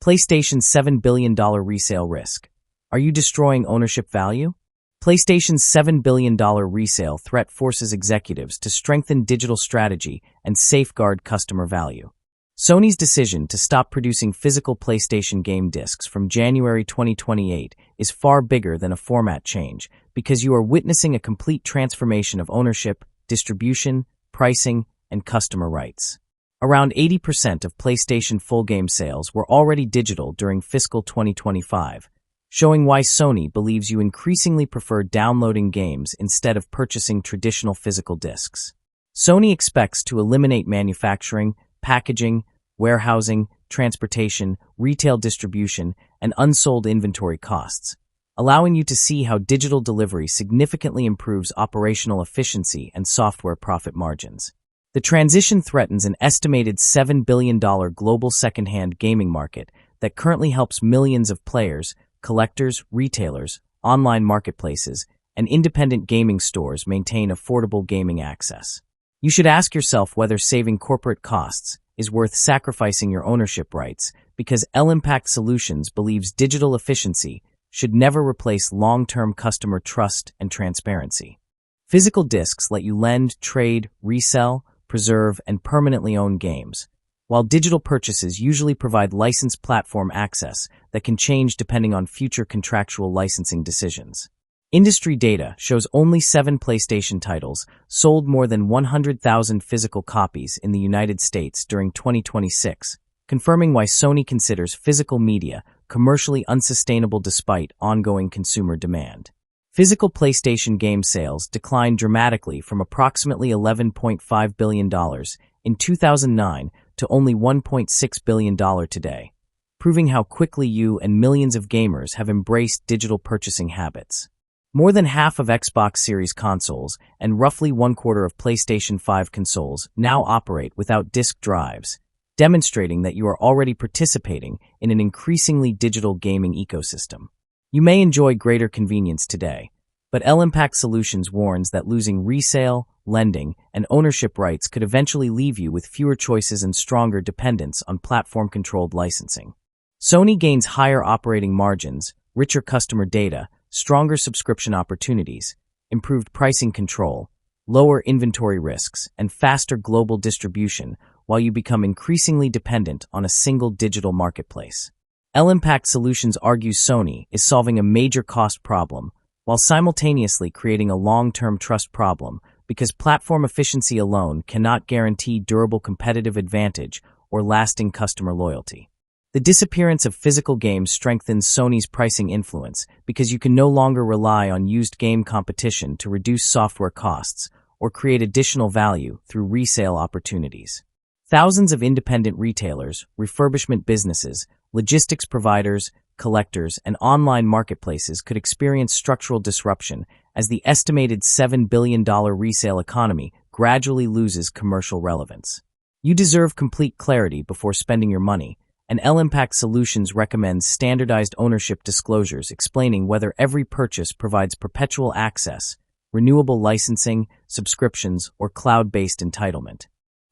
PlayStation's $7 billion resale risk. Are you destroying ownership value? PlayStation's $7 billion resale threat forces executives to strengthen digital strategy and safeguard customer value. Sony's decision to stop producing physical PlayStation game discs from January 2028 is far bigger than a format change because you are witnessing a complete transformation of ownership, distribution, pricing, and customer rights. Around 80% of PlayStation full game sales were already digital during fiscal 2025, showing why Sony believes you increasingly prefer downloading games instead of purchasing traditional physical discs. Sony expects to eliminate manufacturing, packaging, warehousing, transportation, retail distribution, and unsold inventory costs, allowing you to see how digital delivery significantly improves operational efficiency and software profit margins. The transition threatens an estimated $7 billion global secondhand gaming market that currently helps millions of players, collectors, retailers, online marketplaces, and independent gaming stores maintain affordable gaming access. You should ask yourself whether saving corporate costs is worth sacrificing your ownership rights, because L-Impact Solutions believes digital efficiency should never replace long-term customer trust and transparency. Physical discs let you lend, trade, resell, preserve, and permanently own games, while digital purchases usually provide licensed platform access that can change depending on future contractual licensing decisions. Industry data shows only 7 PlayStation titles sold more than 100,000 physical copies in the United States during 2026, confirming why Sony considers physical media commercially unsustainable despite ongoing consumer demand. Physical PlayStation game sales declined dramatically from approximately $11.5 billion in 2009 to only $1.6 billion today, proving how quickly you and millions of gamers have embraced digital purchasing habits. More than half of Xbox Series consoles and roughly 1/4 of PlayStation 5 consoles now operate without disk drives, demonstrating that you are already participating in an increasingly digital gaming ecosystem. You may enjoy greater convenience today, but L-Impact Solutions warns that losing resale, lending, and ownership rights could eventually leave you with fewer choices and stronger dependence on platform-controlled licensing. Sony gains higher operating margins, richer customer data, stronger subscription opportunities, improved pricing control, lower inventory risks, and faster global distribution, while you become increasingly dependent on a single digital marketplace. L-Impact Solutions argues Sony is solving a major cost problem while simultaneously creating a long-term trust problem, because platform efficiency alone cannot guarantee durable competitive advantage or lasting customer loyalty. The disappearance of physical games strengthens Sony's pricing influence because you can no longer rely on used game competition to reduce software costs or create additional value through resale opportunities. Thousands of independent retailers, refurbishment businesses, logistics providers, collectors, and online marketplaces could experience structural disruption as the estimated $7 billion resale economy gradually loses commercial relevance. You deserve complete clarity before spending your money, and L-Impact Solutions recommends standardized ownership disclosures explaining whether every purchase provides perpetual access, renewable licensing, subscriptions, or cloud-based entitlement.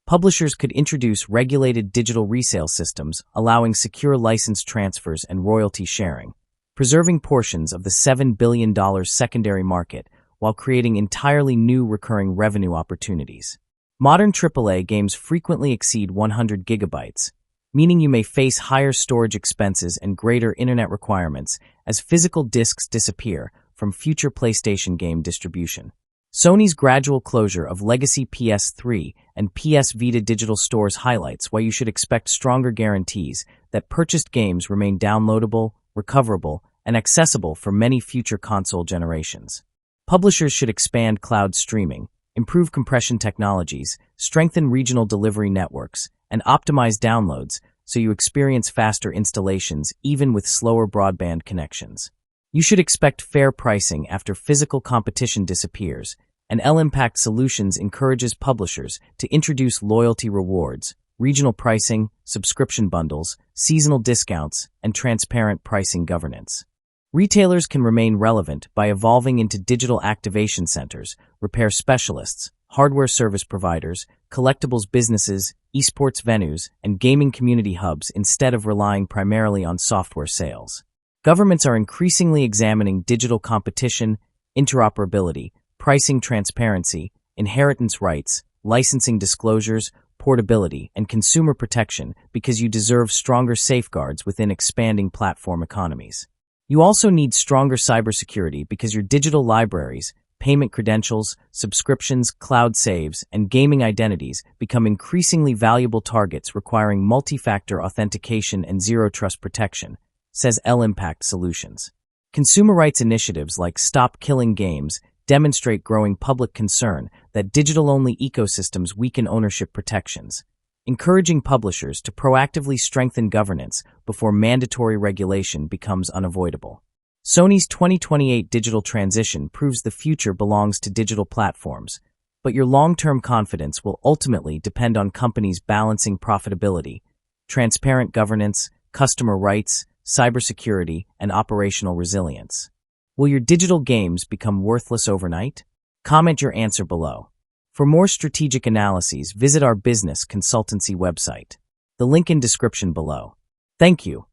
Publishers could introduce regulated digital resale systems allowing secure license transfers and royalty sharing, preserving portions of the $7 billion secondary market while creating entirely new recurring revenue opportunities. Modern AAA games frequently exceed 100 gigabytes, meaning you may face higher storage expenses and greater internet requirements as physical discs disappear from future PlayStation game distribution. Sony's gradual closure of legacy PS3 and PS Vita digital stores highlights why you should expect stronger guarantees that purchased games remain downloadable, recoverable, and accessible for many future console generations. Publishers should expand cloud streaming, improve compression technologies, strengthen regional delivery networks, and optimize downloads so you experience faster installations even with slower broadband connections. You should expect fair pricing after physical competition disappears, and L-Impact Solutions encourages publishers to introduce loyalty rewards, regional pricing, subscription bundles, seasonal discounts, and transparent pricing governance. Retailers can remain relevant by evolving into digital activation centers, repair specialists, hardware service providers, collectibles businesses, esports venues, and gaming community hubs instead of relying primarily on software sales. Governments are increasingly examining digital competition, interoperability, pricing transparency, inheritance rights, licensing disclosures, portability, and consumer protection because you deserve stronger safeguards within expanding platform economies. You also need stronger cybersecurity because your digital libraries, payment credentials, subscriptions, cloud saves, and gaming identities become increasingly valuable targets requiring multi-factor authentication and zero-trust protection, says L-Impact Solutions. Consumer rights initiatives like Stop Killing Games demonstrate growing public concern that digital-only ecosystems weaken ownership protections, encouraging publishers to proactively strengthen governance before mandatory regulation becomes unavoidable. Sony's 2028 digital transition proves the future belongs to digital platforms, but your long-term confidence will ultimately depend on companies balancing profitability, transparent governance, customer rights, cybersecurity, and operational resilience. Will your digital games become worthless overnight? Comment your answer below. For more strategic analyses, visit our business consultancy website. The link in description below. Thank you.